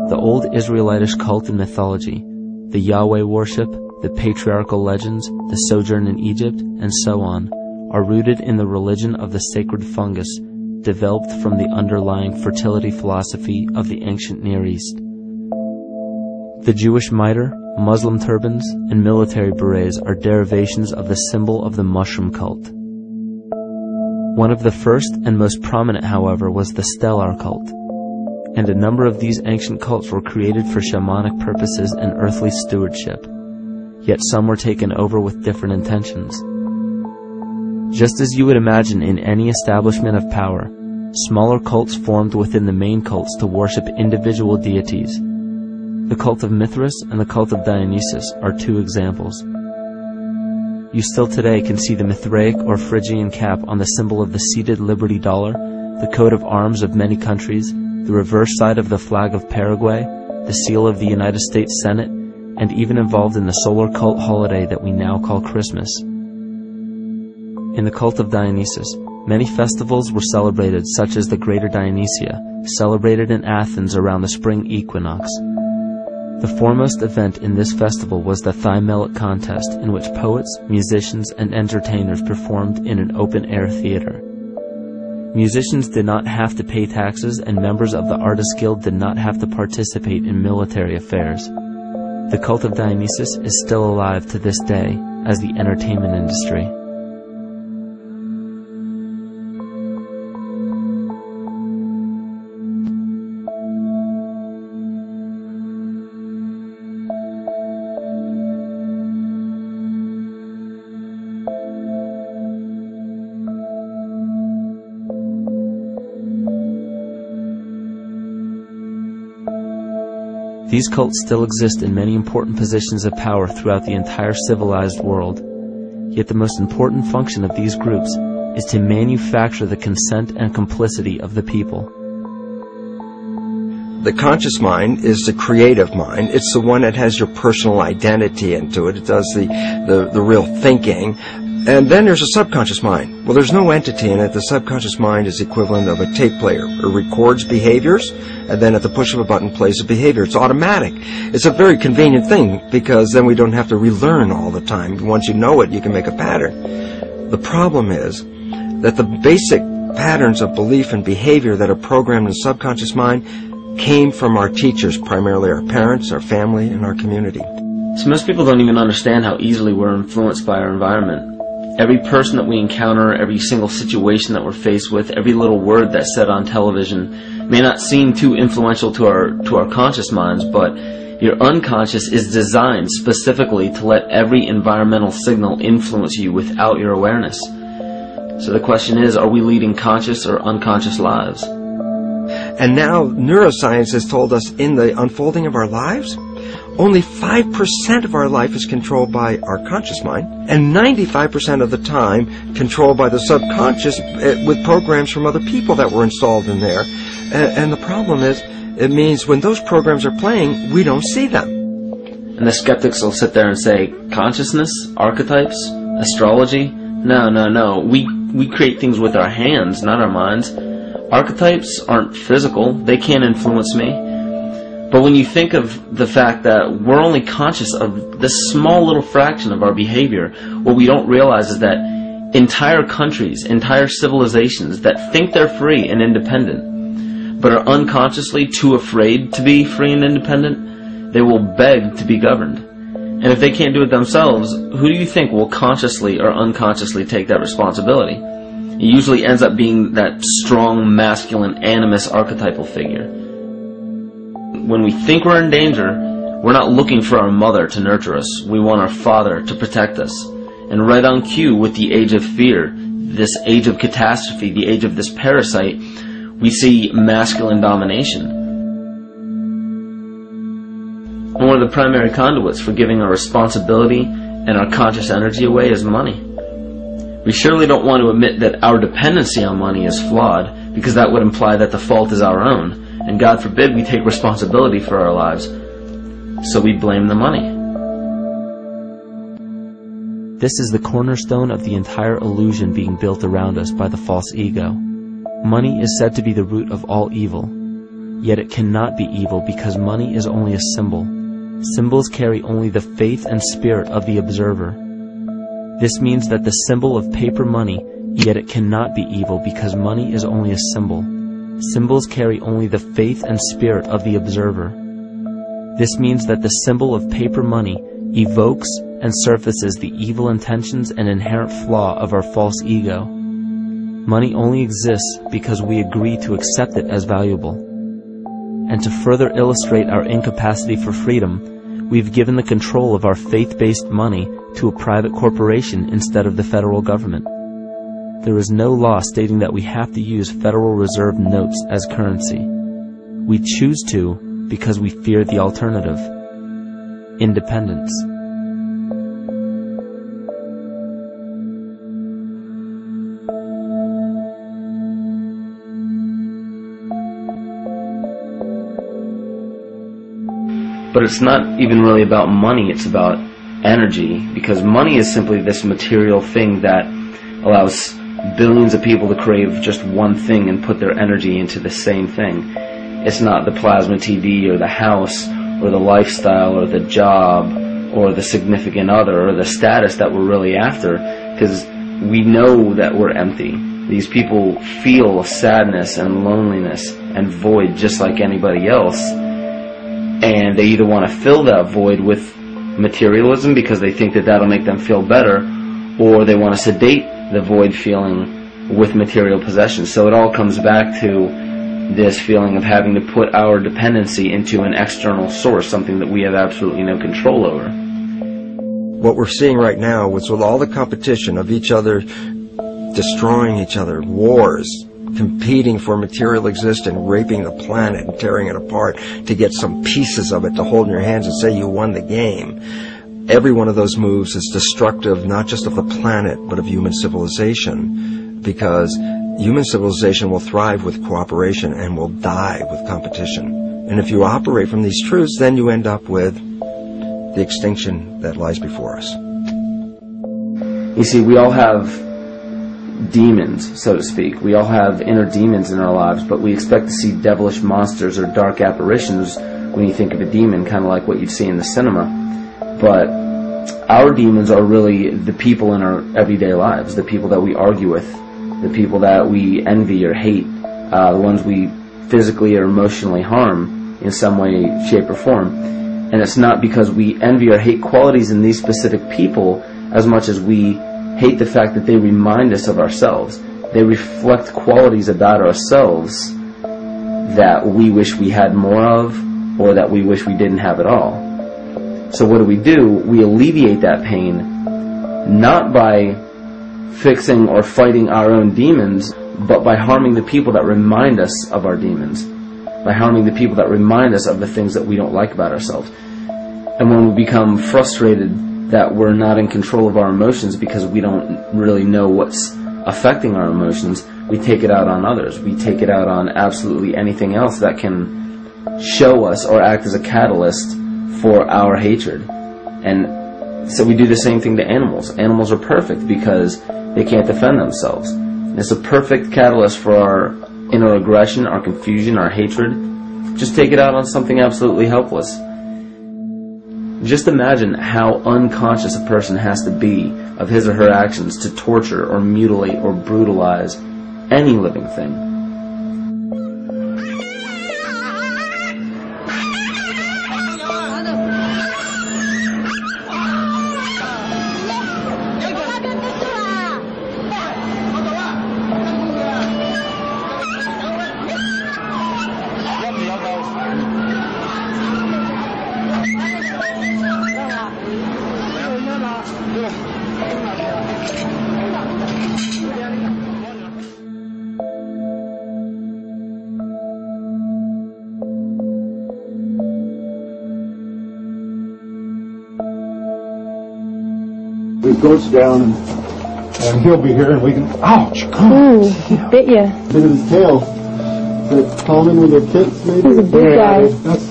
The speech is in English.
The old Israelitish cult and mythology, the Yahweh worship, the patriarchal legends, the sojourn in Egypt, and so on, are rooted in the religion of the sacred fungus, developed from the underlying fertility philosophy of the ancient Near East. The Jewish mitre, Muslim turbans, and military berets are derivations of the symbol of the mushroom cult. One of the first and most prominent, however, was the stellar cult, and a number of these ancient cults were created for shamanic purposes and earthly stewardship, yet some were taken over with different intentions. Just as you would imagine in any establishment of power, smaller cults formed within the main cults to worship individual deities. The cult of Mithras and the cult of Dionysus are two examples. You still today can see the Mithraic or Phrygian cap on the symbol of the seated Liberty dollar, the coat of arms of many countries, the reverse side of the flag of Paraguay, the seal of the United States Senate, and even involved in the solar cult holiday that we now call Christmas. In the cult of Dionysus, many festivals were celebrated, such as the Greater Dionysia, celebrated in Athens around the spring equinox. The foremost event in this festival was the Thymelic contest, in which poets, musicians, and entertainers performed in an open-air theater. Musicians did not have to pay taxes, and members of the Artists Guild did not have to participate in military affairs. The cult of Dionysus is still alive to this day as the entertainment industry. These cults still exist in many important positions of power throughout the entire civilized world. Yet the most important function of these groups is to manufacture the consent and complicity of the people. The conscious mind is the creative mind. It's the one that has your personal identity into it. It does the real thinking. And then there's a subconscious mind. Well, there's no entity in it. The subconscious mind is the equivalent of a tape player. It records behaviors, and then at the push of a button plays a behavior. It's automatic. It's a very convenient thing, because then we don't have to relearn all the time. Once you know it, you can make a pattern. The problem is that the basic patterns of belief and behavior that are programmed in the subconscious mind came from our teachers, primarily our parents, our family, and our community. So most people don't even understand how easily we're influenced by our environment. Every person that we encounter, every single situation that we're faced with, every little word that's said on television may not seem too influential to our conscious minds, but your unconscious is designed specifically to let every environmental signal influence you without your awareness. So the question is, are we leading conscious or unconscious lives? And now neuroscience has told us in the unfolding of our lives, only 5% of our life is controlled by our conscious mind, and 95% of the time controlled by the subconscious with programs from other people that were installed in there. And the problem is, it means when those programs are playing, we don't see them. And the skeptics will sit there and say, consciousness, archetypes, astrology? No. We create things with our hands, not our minds. Archetypes aren't physical. They can't influence me. But when you think of the fact that we're only conscious of this small little fraction of our behavior, what we don't realize is that entire countries, entire civilizations that think they're free and independent, but are unconsciously too afraid to be free and independent, they will beg to be governed. And if they can't do it themselves, who do you think will consciously or unconsciously take that responsibility? It usually ends up being that strong, masculine, animus archetypal figure. When we think we're in danger, we're not looking for our mother to nurture us. We want our father to protect us. And right on cue with the age of fear, this age of catastrophe, the age of this parasite, we see masculine domination. And one of the primary conduits for giving our responsibility and our conscious energy away is money. We surely don't want to admit that our dependency on money is flawed, because that would imply that the fault is our own. And God forbid we take responsibility for our lives, so we blame the money. This is the cornerstone of the entire illusion being built around us by the false ego. Money is said to be the root of all evil. yet it cannot be evil because money is only a symbol. Symbols carry only the faith and spirit of the observer. This means that the symbol of paper money, yet it cannot be evil because money is only a symbol. Symbols carry only the faith and spirit of the observer. This means that the symbol of paper money evokes and surfaces the evil intentions and inherent flaw of our false ego. Money only exists because we agree to accept it as valuable. And to further illustrate our incapacity for freedom, we've given the control of our faith-based money to a private corporation instead of the federal government. There is no law stating that we have to use Federal Reserve notes as currency. We choose to because we fear the alternative: independence. But it's not even really about money, it's about energy, because money is simply this material thing that allows billions of people to crave just one thing and put their energy into the same thing. It's not the plasma TV or the house or the lifestyle or the job or the significant other or the status that we're really after, because we know that we're empty. These people feel sadness and loneliness and void just like anybody else. And they either want to fill that void with materialism because they think that that'll make them feel better, or they want to sedate the void feeling with material possessions. So it all comes back to this feeling of having to put our dependency into an external source, something that we have absolutely no control over. What we're seeing right now is with all the competition of each other destroying each other, wars, competing for material existence, raping the planet and tearing it apart to get some pieces of it to hold in your hands and say you won the game. Every one of those moves is destructive, not just of the planet, but of human civilization, because human civilization will thrive with cooperation and will die with competition. And if you operate from these truths, then you end up with the extinction that lies before us. You see, we all have demons, so to speak. We all have inner demons in our lives, but we expect to see devilish monsters or dark apparitions when you think of a demon, kind of like what you'd see in the cinema. But our demons are really the people in our everyday lives, the people that we argue with, the people that we envy or hate, the ones we physically or emotionally harm in some way, shape, or form. And it's not because we envy or hate qualities in these specific people as much as we hate the fact that they remind us of ourselves. They reflect qualities about ourselves that we wish we had more of, or that we wish we didn't have at all. So what do? We alleviate that pain not by fixing or fighting our own demons, but by harming the people that remind us of our demons, by harming the people that remind us of the things that we don't like about ourselves. And when we become frustrated that we're not in control of our emotions because we don't really know what's affecting our emotions, we take it out on others. We take it out on absolutely anything else that can show us or act as a catalyst for our hatred. And so we do the same thing to animals. Animals are perfect because they can't defend themselves. And it's a perfect catalyst for our inner aggression, our confusion, our hatred. Just take it out on something absolutely helpless. Just imagine how unconscious a person has to be of his or her actions to torture or mutilate or brutalize any living thing. It goes down, and he'll be here, and we can. Ouch! Ooh, he bit you. Look at his tail. Is it common with their kids, maybe? He's a big guy. That's